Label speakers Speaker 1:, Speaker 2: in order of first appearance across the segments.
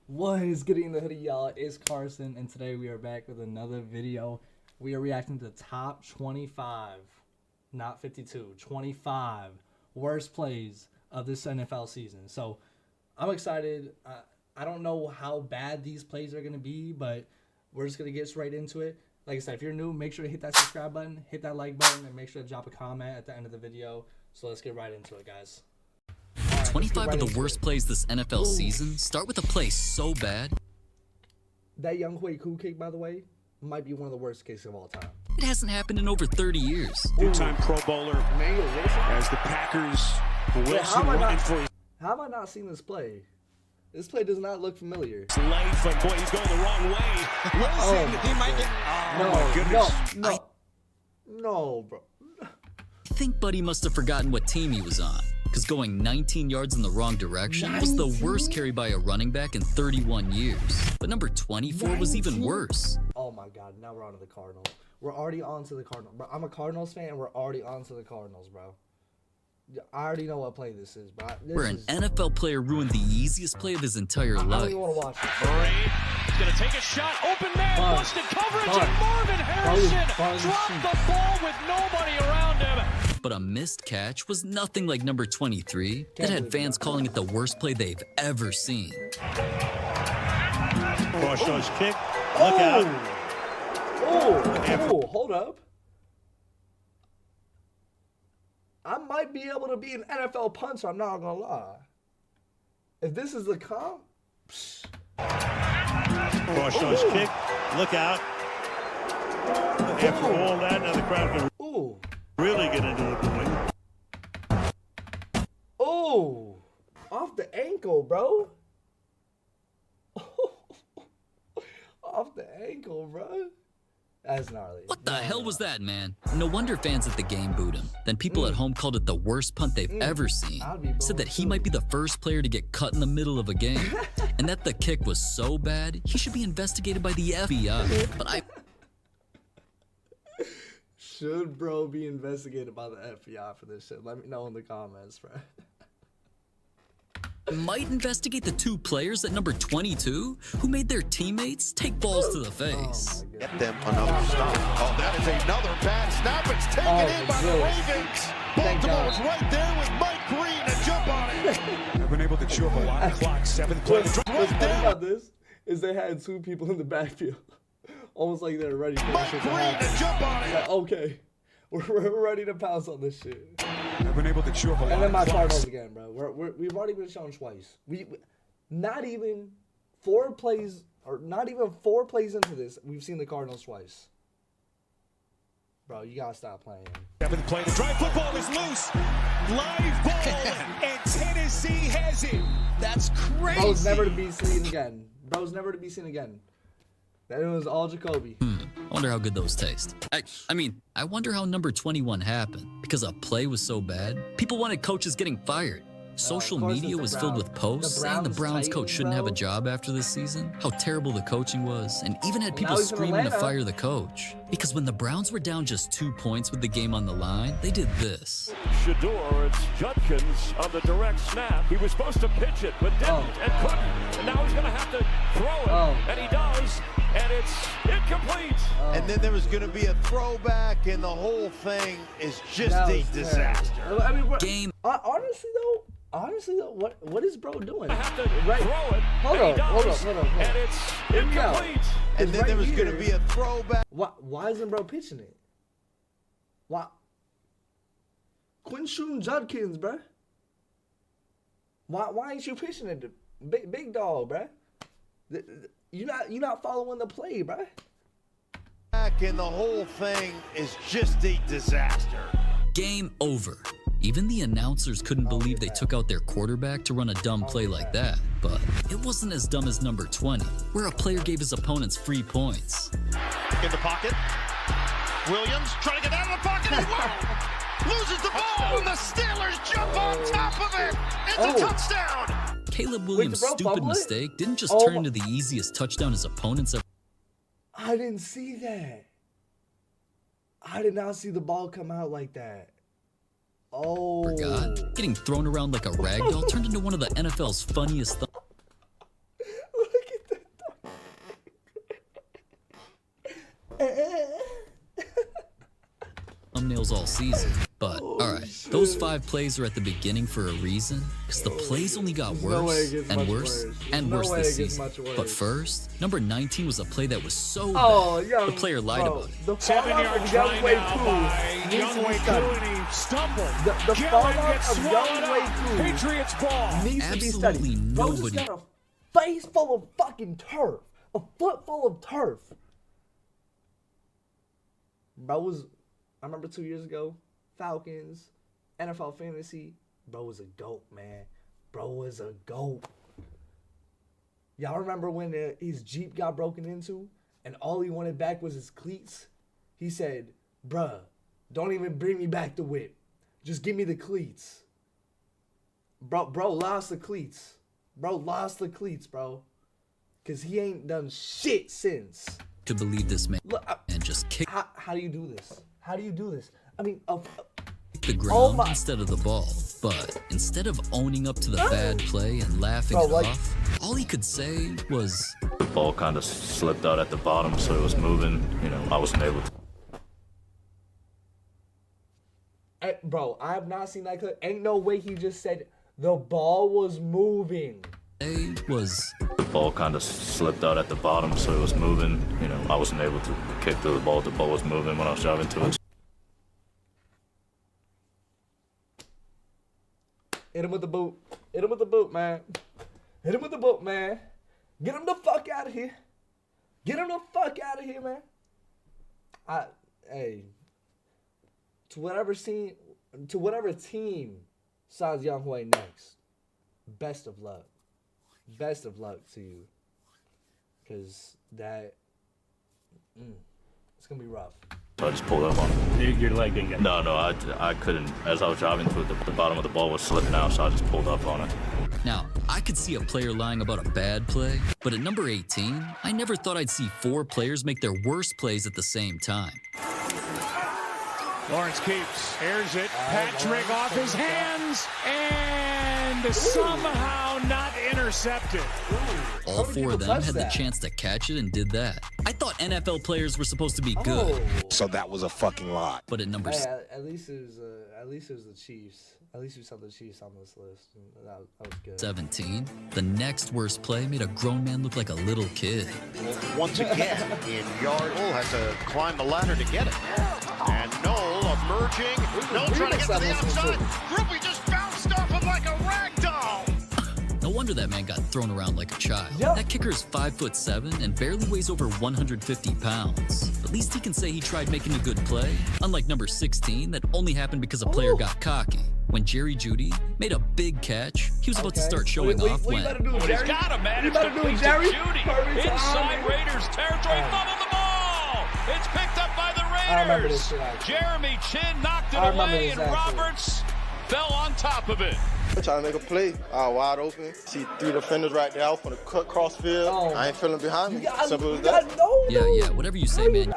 Speaker 1: What is good in the hoodie, y'all? It's Carson, and today we are back with another video. We are reacting to top 25, not 52, 25 worst plays of this NFL season. So I'm excited. I don't know how bad these plays are going to be, but we're just going to get straight into it. Like I said, if you're new, make sure to hit that subscribe button, hit that like button, and make sure to drop a comment at the end of the video. So let's get right into it, guys.
Speaker 2: 25 of the worst plays this NFL season start with a play so bad.
Speaker 1: That Young Hui Koo kick, by the way, might be one of the worst kicks of all time.
Speaker 2: It hasn't happened in over 30 years.
Speaker 3: Two-time Pro Bowler as the Packers. Wilson running for his
Speaker 1: How have I not seen this play? This play does not look familiar.
Speaker 3: life, and boy, he's going the wrong way. Wilson, he might get. Oh my goodness!
Speaker 1: No, bro.
Speaker 2: I think Buddy must have forgotten what team he was on, because going 19 yards in the wrong direction was the worst carry by a running back in 31 years. But number 24 was even worse.
Speaker 1: Oh my God, now we're on to the Cardinals. We're already on to the Cardinals. Bro, I'm a Cardinals fan, and we're already on to the Cardinals, bro. I already know what play this is, bro.
Speaker 2: Where an NFL player ruined the easiest play of his entire
Speaker 1: I don't
Speaker 2: life.
Speaker 1: even want to watch it.
Speaker 3: Murray is going to take a shot. Open man, busted coverage, and Marvin Harrison dropped the ball with nobody around him.
Speaker 2: But a missed catch was nothing like number 23 that had fans calling it the worst play they've ever seen.
Speaker 3: Cross kick. Look out.
Speaker 1: Oh, hold up. I might be able to be an NFL punter, I'm not going to lie. If this is the comp,
Speaker 3: Cross kick. Look out. After all that, now the crowd can really get into the point.
Speaker 1: Oh, off the ankle, bro. Off the ankle, bro. That's gnarly.
Speaker 2: What the hell was that, man? No wonder fans at the game booed him. Then people at home called it the worst punt they've ever seen. Said that he might be the first player to get cut in the middle of a game. And that the kick was so bad, he should be investigated by the FBI. But
Speaker 1: Should bro be investigated by the FBI for this shit? Let me know in the comments, bro.
Speaker 2: might investigate the two players at number 22 who made their teammates take balls to the face.
Speaker 4: Get them another stop. Oh, that is another bad snap. It's taken in by the Ravens. Baltimore's right there with Mike Green to jump on it.
Speaker 3: They've been able to chew up a lot of clock. Seventh play.
Speaker 1: What's funny about this is they had two people in the backfield. Almost like they're ready for
Speaker 4: Mike
Speaker 1: this shit to
Speaker 4: Green
Speaker 1: happen.
Speaker 4: to jump on it.
Speaker 1: Like, okay, we're ready to pounce on this shit.
Speaker 3: They've been able to chew up a lot
Speaker 1: And then my
Speaker 3: of
Speaker 1: Cardinals again, bro. We've already been shown twice. Not even four plays into this, we've seen the Cardinals twice. Bro, you gotta stop playing.
Speaker 3: Seventh play. The drive football is loose. Live ball, and Tennessee has it. That's crazy.
Speaker 1: Bro's never to be seen again. That was all Jacoby.
Speaker 2: I wonder how good those taste. I wonder how number 21 happened. Because a play was so bad, people wanted coaches getting fired. Social media was filled with posts saying the Browns coach shouldn't have a job after this season, how terrible the coaching was, and even had people screaming to fire the coach. Because when the Browns were down just 2 points with the game on the line, they did this.
Speaker 5: Shador, it's Judkins on the direct snap. He was supposed to pitch it, but didn't and couldn't. And now he's going to have to throw it, and he does, and it's incomplete.
Speaker 4: And then there was going to be a throwback, and the whole thing is just a disaster.
Speaker 1: I mean,
Speaker 2: Game.
Speaker 1: Honestly though, what is bro doing?
Speaker 5: Have to throw it,
Speaker 1: Hold on.
Speaker 5: and it's incomplete.
Speaker 4: And then there was going to be a throwback.
Speaker 1: Why isn't bro pitching it? Why? Quinshun Judkins, bro. Why ain't you pitching it, big dog, bro? You not following the play, bro.
Speaker 4: And the whole thing is just a disaster.
Speaker 2: Game over. Even the announcers couldn't believe they took out their quarterback to run a dumb play like that. But it wasn't as dumb as number 20, where a player gave his opponents free points.
Speaker 4: In the pocket. Williams trying to get out of the pocket. Whoa! Loses the ball. And the Steelers jump on top of it. It's a touchdown.
Speaker 2: Caleb Williams' stupid mistake didn't just turn into the easiest touchdown his opponents ever.
Speaker 1: I didn't see that. I did not see the ball come out like that.
Speaker 2: Getting thrown around like a ragdoll turned into one of the NFL's funniest
Speaker 1: Look
Speaker 2: thumbnails all season. But, alright, those 5 plays are at the beginning for a reason, because the plays only got worse and worse and worse this season. But first, number 19 was a play that was so bad, the player lied about it.
Speaker 1: The fallout of Young Wei Koo needs to be studied. The fallout of Young Wei Koo
Speaker 3: Patriots ball
Speaker 1: needs to be studied. Bro just got a face full of fucking turf. A foot full of turf. Bro was, I remember 2 years ago, Falcons, NFL Fantasy. Bro was a GOAT, man. Bro was a GOAT. Y'all remember when his Jeep got broken into and all he wanted back was his cleats? He said, bruh, don't even bring me back the whip. Just give me the cleats. Bro lost the cleats. Bro lost the cleats, bro. Because he ain't done shit since.
Speaker 2: To believe this man and just kick.
Speaker 1: How do you do this? How do you do this? I mean,
Speaker 2: the ground instead of the ball. But instead of owning up to the bad play and laughing it off, all he could say was,
Speaker 6: the ball kind of slipped out at the bottom, so it was moving. You know, I wasn't able to.
Speaker 1: Hey, bro, I have not seen that clip. Ain't no way he just said the ball was moving.
Speaker 6: The ball kind of slipped out at the bottom, so it was moving. You know, I wasn't able to kick to the ball. The ball was moving when I was driving to it.
Speaker 1: Hit him with the boot. Hit him with the boot, man. Hit him with the boot, man. Get him the fuck out of here. Get him the fuck out of here, man. Hey, to whatever team signs Young Hui next, best of luck. Best of luck to you. Because that, it's going to be rough.
Speaker 6: So I just pulled up on it.
Speaker 5: Your leg didn't get.
Speaker 6: No, I couldn't. As I was driving to it, the bottom of the ball was slipping out, so I just pulled up on it.
Speaker 2: Now, I could see a player lying about a bad play, but at number 18, I never thought I'd see 4 players make their worst plays at the same time.
Speaker 3: Lawrence keeps, airs it, Patrick off his hands, and somehow not intercepted.
Speaker 2: All 4 of them had the chance to catch it and did that. I thought NFL players were supposed to be good.
Speaker 7: So that was a fucking lie.
Speaker 2: But at number
Speaker 1: at least it was the Chiefs. At least we saw the Chiefs on this list. That was good.
Speaker 2: 17, the next worst play made a grown man look like a little kid.
Speaker 4: Once again, in yard, Noel has to climb the ladder to get it. And Noel emerging. Noel trying to get to the outside. Groupie just bounced off him like a rag doll.
Speaker 2: No wonder that man got thrown around like a child.
Speaker 1: Yep.
Speaker 2: That kicker is 5'7" and barely weighs over 150 pounds. At least he can say he tried making a good play, unlike number 16 that only happened because a player got cocky. When Jerry Jeudy made a big catch, he was about to start showing off when...
Speaker 3: He's got to manage to beat Jeudy. Inside Raiders territory, fumbled the ball. It's picked up by the Raiders. Jeremy Chin knocked it away, and Roberts fell on top of it.
Speaker 8: Trying to make a play, wide open. See 3 defenders right there. I was going to cut cross field. I ain't feeling behind me. Simple as that.
Speaker 2: Yeah, whatever you say, man.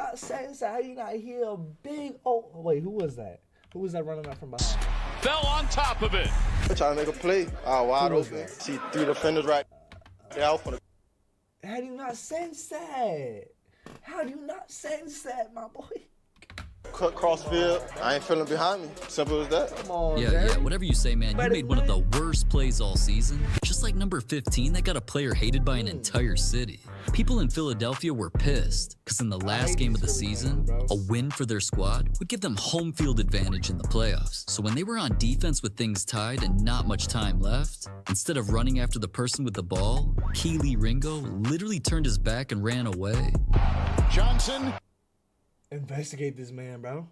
Speaker 1: How you not hear a big... Oh, wait, who was that? Who was that running up from behind?
Speaker 3: Fell on top of it.
Speaker 8: Trying to make a play, wide open. See 3 defenders right there. I was going to...
Speaker 1: How do you not sense that? How do you not sense that, my boy?
Speaker 8: Cut cross field. I ain't feeling behind me. Simple as that.
Speaker 1: Come on,
Speaker 2: yeah, whatever you say, man. You made one of the worst plays all season. Just like number 15 that got a player hated by an entire city. People in Philadelphia were pissed because in the last game of the season, a win for their squad would give them home field advantage in the playoffs. So when they were on defense with things tied and not much time left, instead of running after the person with the ball, Keely Ringo literally turned his back and ran away.
Speaker 3: Johnson.
Speaker 1: Investigate this man, bro.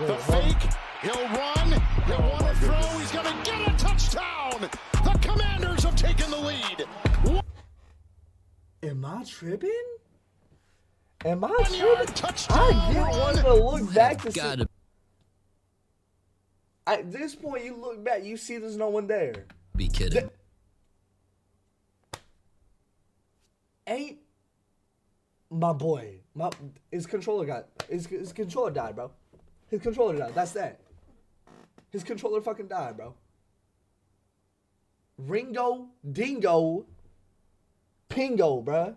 Speaker 3: The fake. He'll run. He'll want to throw. He's going to get a touchdown. The Commanders have taken the lead.
Speaker 1: Am I tripping? Am I tripping?
Speaker 3: Touchdown.
Speaker 1: I get wanting to look back to see. At this point, you look back, you see there's no one there.
Speaker 2: Be kidding.
Speaker 1: Ain't my boy. His controller died, bro. His controller died. That's that. His controller fucking died, bro. Ringo, Dingo, Pingo, bro.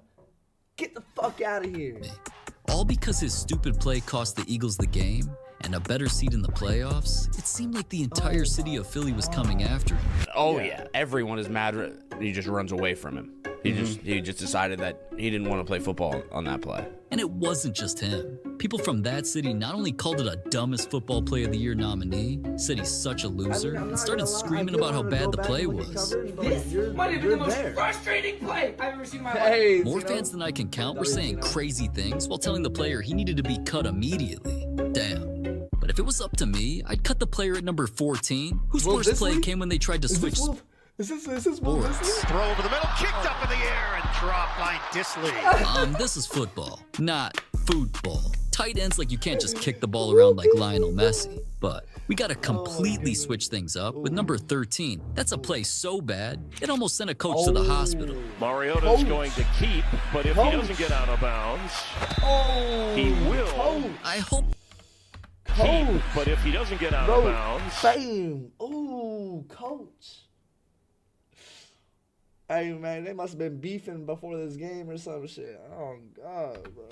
Speaker 1: Get the fuck out of here.
Speaker 2: All because his stupid play cost the Eagles the game and a better seed in the playoffs. It seemed like the entire city of Philly was coming after him.
Speaker 9: Oh yeah, everyone is mad. He just runs away from him. He just decided that he didn't want to play football on that play.
Speaker 2: And it wasn't just him. People from that city not only called it a dumbest football play of the year nominee, said he's such a loser, and started screaming about how bad the play was.
Speaker 10: This might have been the most frustrating play I've ever seen in my life.
Speaker 2: More fans than I can count were saying crazy things while telling the player he needed to be cut immediately. Damn. But if it was up to me, I'd cut the player at number 14, whose worst play came when they tried to switch
Speaker 8: Is this
Speaker 2: sports.
Speaker 4: Throw over the middle, kicked up in the air, and dropped by Disley.
Speaker 2: This is football, not football. Tight ends like you can't just kick the ball around like Lionel Messi. But we gotta completely switch things up with number 13. That's a play so bad, it almost sent a coach to the hospital.
Speaker 5: Mariota's going to keep, but if he doesn't get out of bounds, he will.
Speaker 2: I hope
Speaker 5: Keep, but if he doesn't get out of bounds.
Speaker 8: Bam. Oh, coach. Hey, man, they must have been beefing before this game or some shit. Oh, God, bro.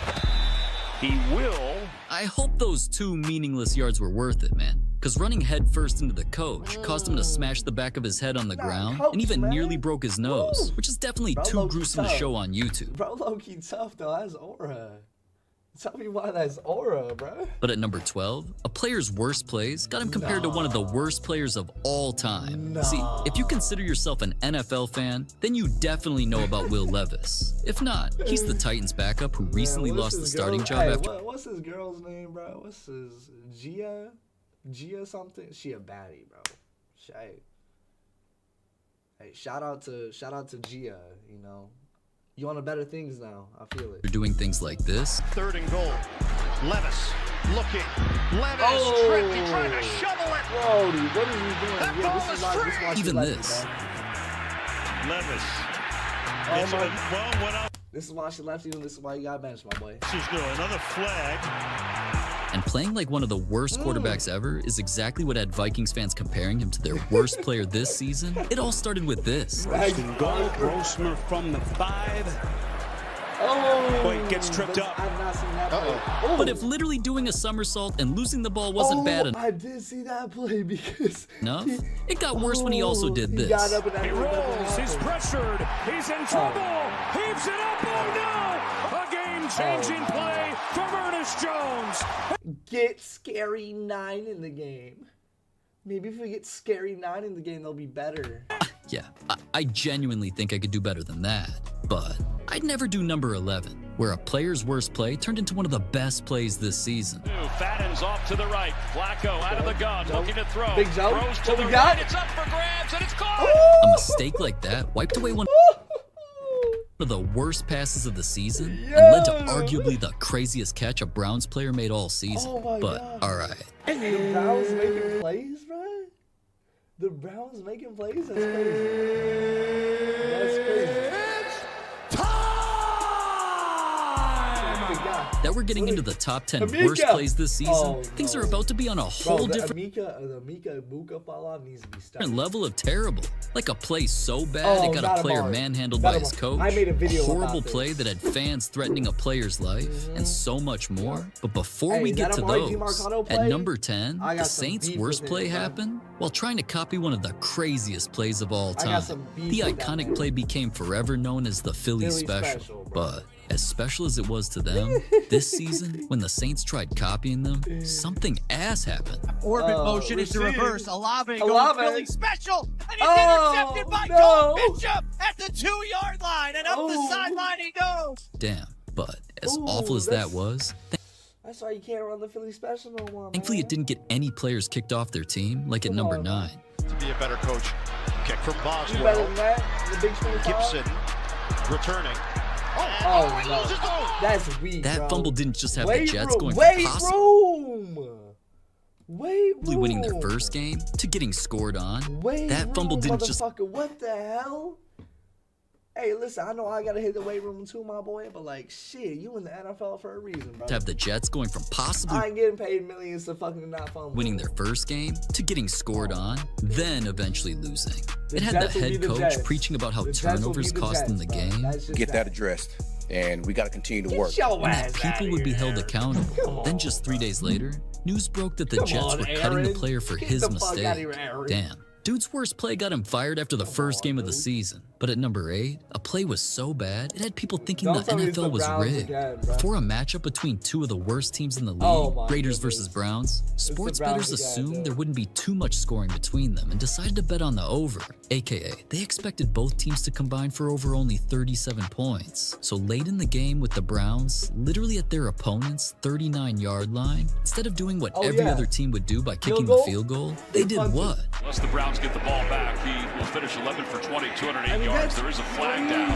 Speaker 5: He will.
Speaker 2: I hope those 2 meaningless yards were worth it, man. Because running headfirst into the coach caused him to smash the back of his head on the ground and even nearly broke his nose, which is definitely too gruesome to show on YouTube.
Speaker 8: Bro, low-key tough, though. That's aura. Tell me why that's aura, bro.
Speaker 2: But at number 12, a player's worst plays got him compared to one of the worst players of all time. See, if you consider yourself an NFL fan, then you definitely know about Will Levis. If not, he's the Titans backup who recently lost the starting job after...
Speaker 8: What's his girl's name, bro? What's his... Gia? Gia something? She a baddie, bro. Hey, shout out to Gia, you know. You on to better things now. I feel it.
Speaker 2: They're doing things like this.
Speaker 4: 3rd and goal. Levis looking. Levis tripped. He tried to shovel it.
Speaker 8: Brody, what is he doing?
Speaker 4: That ball is free.
Speaker 2: Even this.
Speaker 5: Levis.
Speaker 8: This is why she left you, and this is why you got benched, my boy.
Speaker 5: This is good. Another flag.
Speaker 2: And playing like one of the worst quarterbacks ever is exactly what had Vikings fans comparing him to their worst player this season. It all started with this.
Speaker 11: Goal, Grossmer from the 5. Boy, gets tripped up.
Speaker 8: I've not seen that play.
Speaker 2: But if literally doing a somersault and losing the ball wasn't bad enough,
Speaker 8: I did see that play because
Speaker 2: it got worse when he also did this.
Speaker 5: He rolls, he's pressured, he's in trouble, heaves it up, oh no! A game-changing play from Ernest Jones.
Speaker 8: Get Scary 9 in the game. Maybe if we get Scary 9 in the game, they'll be better.
Speaker 2: Yeah, I genuinely think I could do better than that. But I'd never do number 11, where a player's worst play turned into one of the best plays this season.
Speaker 3: Fattens off to the right. Flacco out of the gun, looking to throw.
Speaker 8: Big jump.
Speaker 3: Throws to the right. It's up for grabs, and it's caught.
Speaker 2: A mistake like that wiped away one of the worst passes of the season and led to arguably the craziest catch a Browns player made all season. But all right.
Speaker 8: The Browns making plays, bro? The Browns making plays? That's crazy. That's crazy.
Speaker 2: That we're getting into the top 10 worst plays this season, things are about to be on a whole different level of terrible. Like a play so bad it got a player manhandled by his coach, a horrible play that had fans threatening a player's life, and so much more. But before we get to those, at number 10, the Saints' worst play happened while trying to copy one of the craziest plays of all time. The iconic play became forever known as the Philly Special, but as special as it was to them, this season, when the Saints tried copying them, something ass happened.
Speaker 12: Orbit motion is the reverse. Olave going Philly Special, and he's intercepted by Cole Bishop at the 2-yard line, and up the sideline he goes.
Speaker 2: Damn, but as awful as that was,
Speaker 8: that's why you can't run the Philly Special no more,
Speaker 2: thankfully it didn't get any players kicked off their team, like at number 9.
Speaker 4: To be a better coach. Kick from Boswell. Gibson returning.
Speaker 8: That's weak.
Speaker 2: That fumble didn't just have the Jets going from winning their first game to getting scored on. That fumble didn't just.
Speaker 8: What the hell? Hey, listen, I know I gotta hit the weight room too, my boy, but like, shit, you in the NFL for a reason, bro.
Speaker 2: To have the Jets going from possibly
Speaker 8: I ain't getting paid millions to fucking not fumble.
Speaker 2: Winning their first game to getting scored on, then eventually losing. It had the head coach preaching about how turnovers cost them the game.
Speaker 7: Get that addressed
Speaker 13: and we got to continue to work.
Speaker 2: And that people would be held accountable. Then just 3 days later, news broke that the Jets were cutting the player for his mistake. Damn. Dude's worst play got him fired after the first game of the season. But at number 8, a play was so bad, it had people thinking the NFL was rigged. For a matchup between two of the worst teams in the league, Raiders versus Browns, sports bettors assumed there wouldn't be too much scoring between them and decided to bet on the over, aka they expected both teams to combine for over only 37 points. So late in the game with the Browns, literally at their opponent's 39-yard line, instead of doing what every other team would do by kicking the field goal, they did what?
Speaker 3: Unless the Browns get the ball back, he will finish 11 for 20, 208 yards. There is a flag down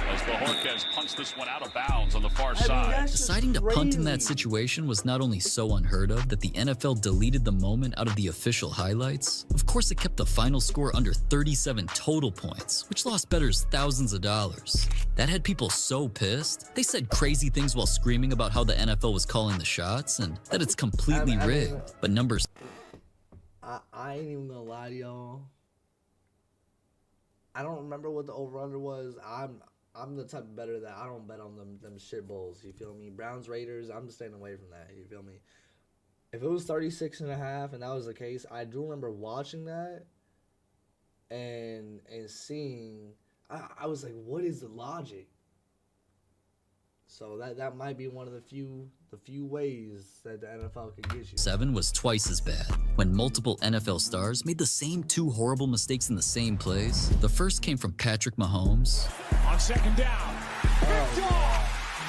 Speaker 3: as Bojorquez punts this one out of bounds on the far side.
Speaker 2: Deciding to punt in that situation was not only so unheard of that the NFL deleted the moment out of the official highlights, of course it kept the final score under 37 total points, which lost bettors thousands of dollars. That had people so pissed, they said crazy things while screaming about how the NFL was calling the shots and that it's completely rigged. But numbers...
Speaker 8: I ain't even gonna lie to y'all. I don't remember what the over-under was. I'm the type of bettor that I don't bet on them shit bowls. You feel me? Browns, Raiders, I'm just staying away from that. You feel me? If it was 36.5 and that was the case, I do remember watching that and seeing. I was like, what is the logic? So that might be one of the few ways that the NFL could get you.
Speaker 2: 7 was twice as bad. When multiple NFL stars made the same 2 horrible mistakes in the same plays. The first came from Patrick Mahomes.
Speaker 5: On second down.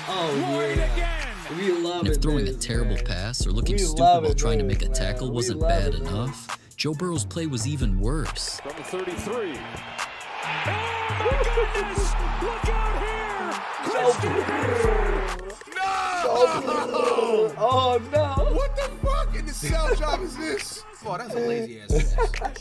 Speaker 8: Again. We love
Speaker 2: and if throwing a terrible pass or looking stupid while trying to make a tackle wasn't bad enough, Joe Burrow's play was even worse.
Speaker 5: From the 33. Oh my goodness! Look out here!
Speaker 8: Oh no!
Speaker 14: What the fuck in the cell job is this? Oh, that's a lazy ass pass.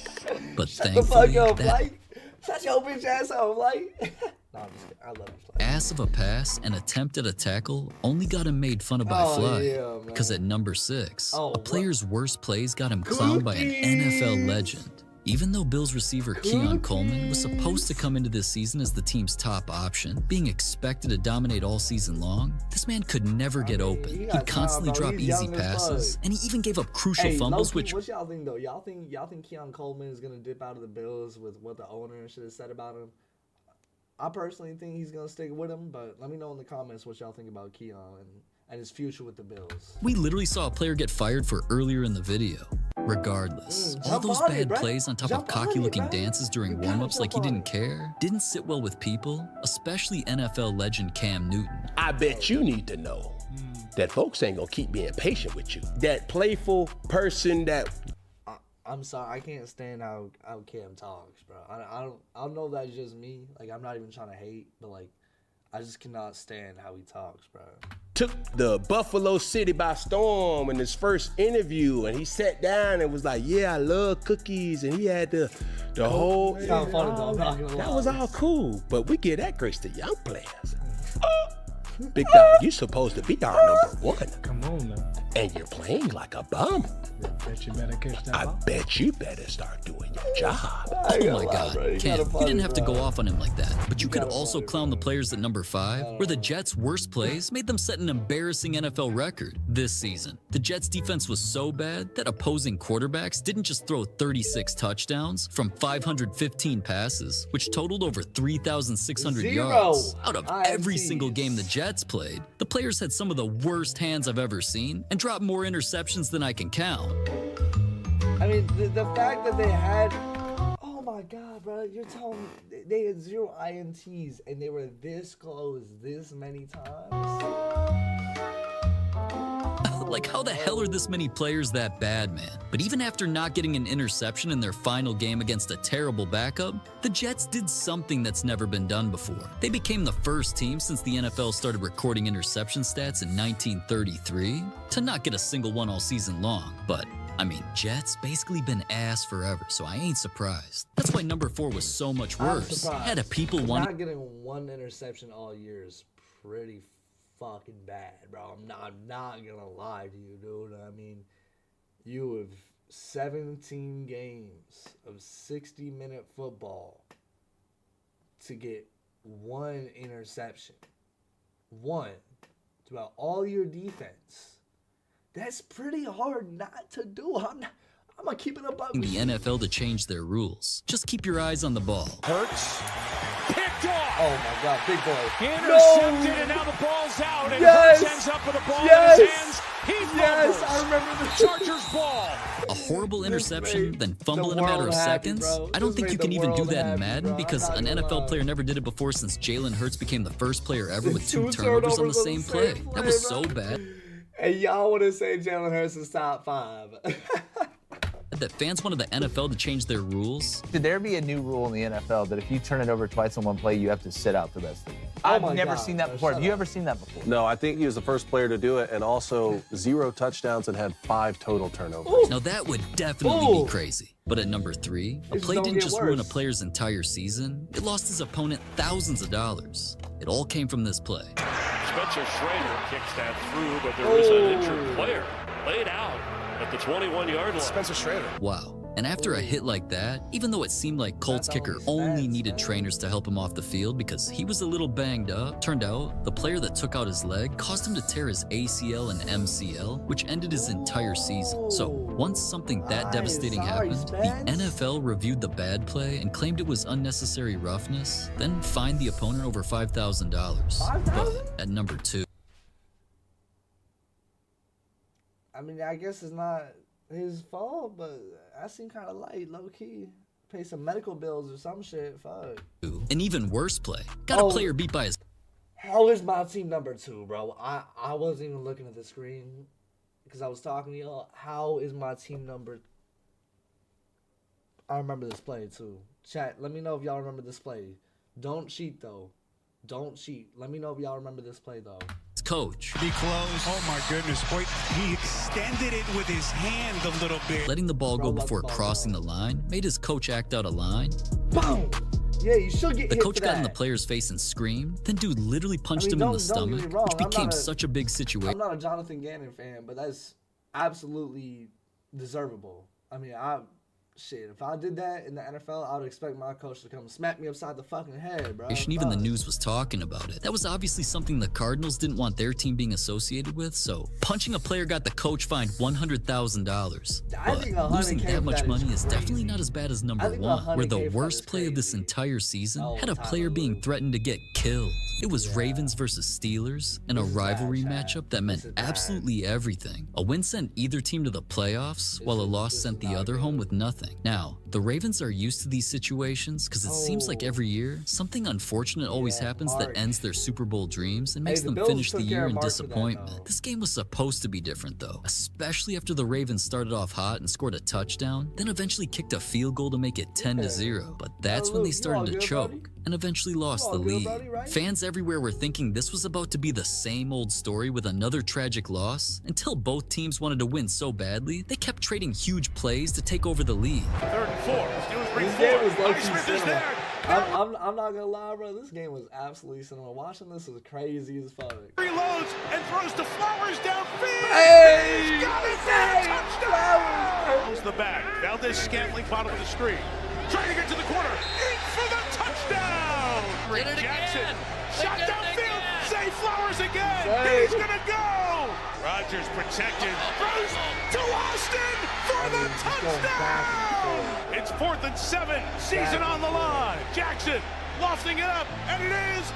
Speaker 2: But
Speaker 8: Shut
Speaker 2: thankfully,
Speaker 8: the fuck up,
Speaker 2: that
Speaker 8: like. Shut your bitch ass up, like. No, I'm just kidding. I love you, Flight.
Speaker 2: ass of a pass and attempt at a tackle only got him made fun of by Fly. Because at number 6, a player's worst plays got him clowned by an NFL legend. Even though Bills receiver Keon Coleman was supposed to come into this season as the team's top option, being expected to dominate all season long, this man could never get open. He'd constantly drop easy passes, and he even gave up crucial fumbles, which...
Speaker 8: What y'all think, though? Y'all think Keon Coleman is going to dip out of the Bills with what the owner should have said about him? I personally think he's going to stick with him, but let me know in the comments what y'all think about Keon and his future with the Bills.
Speaker 2: We literally saw a player get fired for earlier in the video. Regardless, all those bad plays on top of cocky-looking dances during warm-ups like he didn't care didn't sit well with people, especially NFL legend Cam Newton.
Speaker 15: I bet you need to know that folks ain't gonna keep being patient with you. That playful person that...
Speaker 8: I'm sorry, I can't stand how Cam talks, bro. I don't know if that's just me. Like, I'm not even trying to hate, but like, I just cannot stand how he talks, bro.
Speaker 15: Took the Buffalo City by storm in his first interview, and he sat down and was like, yeah, I love cookies, and he had the whole...
Speaker 8: It's kind of funny, though, I'm not gonna lie.
Speaker 15: That was all cool, but we give that grace to young players. Big dog, you supposed to be our number 1.
Speaker 16: Come on now.
Speaker 15: And you're playing like a bum.
Speaker 16: Bet you better catch that ball.
Speaker 15: I bet you better start doing your job.
Speaker 2: Oh my God, Cam, you didn't have to go off on him like that. But you could also clown the players at number 5, where the Jets' worst plays made them set an embarrassing NFL record this season. The Jets' defense was so bad that opposing quarterbacks didn't just throw 36 touchdowns from 515 passes, which totaled over 3,600 yards. Out of every single game the Jets played, the players had some of the worst hands I've ever seen and dropped more interceptions than I can count.
Speaker 8: I mean, the fact that they had... Oh my God, bro. You're telling me they had 0 INTs and they were this close this many times?
Speaker 2: Like, how the hell are this many players that bad, man? But even after not getting an interception in their final game against a terrible backup, the Jets did something that's never been done before. They became the first team since the NFL started recording interception stats in 1933 to not get a single one all season long. But, I mean, Jets basically been ass forever, so I ain't surprised. That's why number 4 was so much worse. Had a people want...
Speaker 8: Not getting 1 interception all year is pretty fucking bad, bro. I'm not gonna lie to you, dude. I mean, you have 17 games of 60-minute football to get 1 interception. one throughout all your defense. That's pretty hard not to do. I'm gonna keep it above
Speaker 2: the NFL to change their rules. Just keep your eyes on the ball.
Speaker 5: Hurts. Picked off.
Speaker 8: Oh my God, big boy.
Speaker 5: Intercepted, and now the ball's out. And Hurts ends up with the ball in his hands. He fumbles.
Speaker 8: Yes, I remember the
Speaker 5: Chargers ball.
Speaker 2: A horrible interception, then fumble in a matter of seconds? I don't think you can even do that in Madden because an NFL player never did it before since Jalen Hurts became the first player ever with 2 turnovers on the same play. That was so bad.
Speaker 8: And y'all want to say Jalen Hurts is top 5.
Speaker 2: That fans wanted the NFL to change their rules.
Speaker 13: Should there be a new rule in the NFL that if you turn it over twice in one play, you have to sit out the rest of it? I've never seen that before. Have you ever seen that before?
Speaker 17: No, I think he was the first player to do it, and also 0 touchdowns and had 5 total turnovers.
Speaker 2: Now that would definitely be crazy. But at number 3, a play didn't just ruin a player's entire season. It lost his opponent thousands of dollars. It all came from this play.
Speaker 5: Spencer Schrader kicks that through, but there is an injured player laid out at the 21-yard line. Spencer Schrader.
Speaker 2: Wow. And after a hit like that, even though it seemed like Colts kicker only needed trainers to help him off the field because he was a little banged up, turned out the player that took out his leg caused him to tear his ACL and MCL, which ended his entire season. So once something that devastating happened, the NFL reviewed the bad play and claimed it was unnecessary roughness, then fined the opponent over $5,000. But at number 2.
Speaker 8: I mean, I guess it's not his fault, but I seem kind of light, low key. Pay some medical bills or some shit. Fuck.
Speaker 2: An even worse play. Got a player beat by his.
Speaker 8: How is my team number 2, bro? I wasn't even looking at the screen because I was talking to y'all. How is my team number? I remember this play too. Chat, let me know if y'all remember this play. Don't cheat though. Don't cheat. Let me know if y'all remember this play though.
Speaker 2: Coach.
Speaker 11: Be close. Oh my goodness. Boy, he extended it with his hand a little bit.
Speaker 2: Letting the ball go before crossing the line made his coach act out a line.
Speaker 8: Boom! Yeah, you should get
Speaker 2: the
Speaker 8: hit
Speaker 2: coach
Speaker 8: for
Speaker 2: got
Speaker 8: that.
Speaker 2: in the player's face and screamed. Then dude literally punched him in the stomach, which became such a big situation.
Speaker 8: I'm not a Jonathan Gannon fan, but that's absolutely deservable. I mean, shit, if I did that in the NFL, I would expect my coach to come smack me upside the fucking head, bro.
Speaker 2: Even the news was talking about it. That was obviously something the Cardinals didn't want their team being associated with, so punching a player got the coach fined $100,000. But losing that much money is definitely not as bad as number 1, where the worst play of this entire season had a player being threatened to get killed. It was Ravens versus Steelers, and a rivalry matchup that meant absolutely everything. A win sent either team to the playoffs, while a loss sent the other home with nothing. Now, the Ravens are used to these situations because it seems like every year, something unfortunate always happens that ends their Super Bowl dreams and makes them finish the year in disappointment. This game was supposed to be different though, especially after the Ravens started off hot and scored a touchdown, then eventually kicked a field goal to make it 10-0. But that's when they started to choke and eventually lost the lead. Fans everywhere were thinking this was about to be the same old story with another tragic loss until both teams wanted to win so badly, they kept trading huge plays to take over the lead.
Speaker 5: 3rd and 4.
Speaker 8: This game was low-key cinema. I'm not gonna lie, bro. This game was absolutely cinema. Watching this was crazy as fuck.
Speaker 5: Reloads and throws to Flowers downfield.
Speaker 8: Hey!
Speaker 5: He's got it! Touchdown! Owns the back. Valdez Scantling, bottom of the screen. Trying to get to the corner. In for the touchdown!
Speaker 3: Did it
Speaker 5: Jackson.
Speaker 3: again.
Speaker 5: Shot downfield. Zay Flowers again.
Speaker 8: Zay.
Speaker 5: He's gonna go. Rogers protected. Throws to Austin for the touchdown. It's 4th and 7. Season on the line. Jackson lofting it up, and it is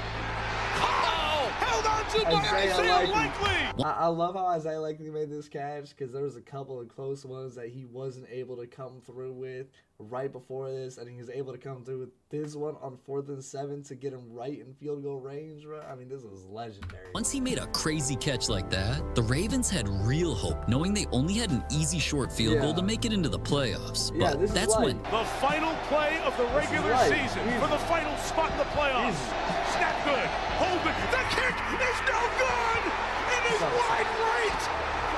Speaker 5: held on to by Isaiah Likely.
Speaker 8: I love how Isaiah Likely made this catch because there was a couple of close ones that he wasn't able to come through with right before this, and he was able to come through with this one on 4th and 7 to get him right in field goal range, bro. I mean, this was legendary.
Speaker 2: Once he made a crazy catch like that, the Ravens had real hope, knowing they only had an easy short field goal to make it into the playoffs. But that's when
Speaker 5: the final play of the regular season for the final spot in the playoffs. Snap good. Holden. The kick is no good. It is wide right.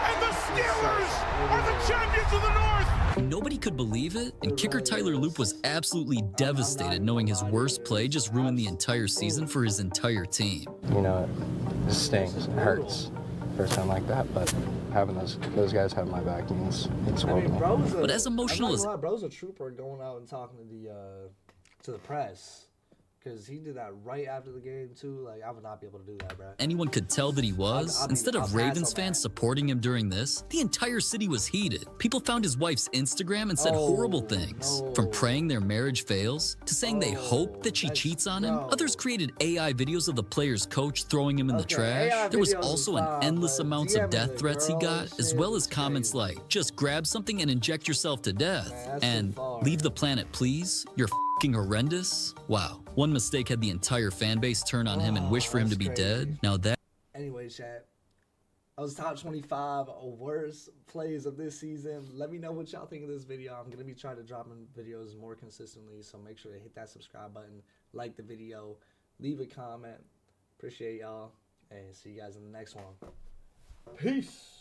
Speaker 5: And the Steelers are the champions of the North.
Speaker 2: nobody could believe it, and kicker Tyler Loop was absolutely devastated knowing his worst play just ruined the entire season for his entire team.
Speaker 16: You know, it stings, it hurts. First time like that, but having those guys have my back means it's horrible.
Speaker 2: But as emotional as
Speaker 8: bro's a trooper going out and talking to the press. Because he did that right after the game, too. Like, I would not be able to do that, bro.
Speaker 2: Anyone could tell that he was. Instead of Ravens fans supporting him during this, the entire city was heated. People found his wife's Instagram and said horrible things. From praying their marriage fails to saying they hope that she cheats on him. Others created AI videos of the player's coach throwing him in the trash. There was also an endless amounts of death threats he got, as well as comments like, just grab something and inject yourself to death. And leave the planet, please. You're f***ing horrendous. Wow. One mistake had the entire fan base turn on him and wish for him to be dead. Now that...
Speaker 8: Anyway, chat. I was top 25 worst plays of this season. Let me know what y'all think of this video. I'm going to be trying to drop videos more consistently, so make sure to hit that subscribe button, like the video, leave a comment. Appreciate y'all, and see you guys in the next one. Peace.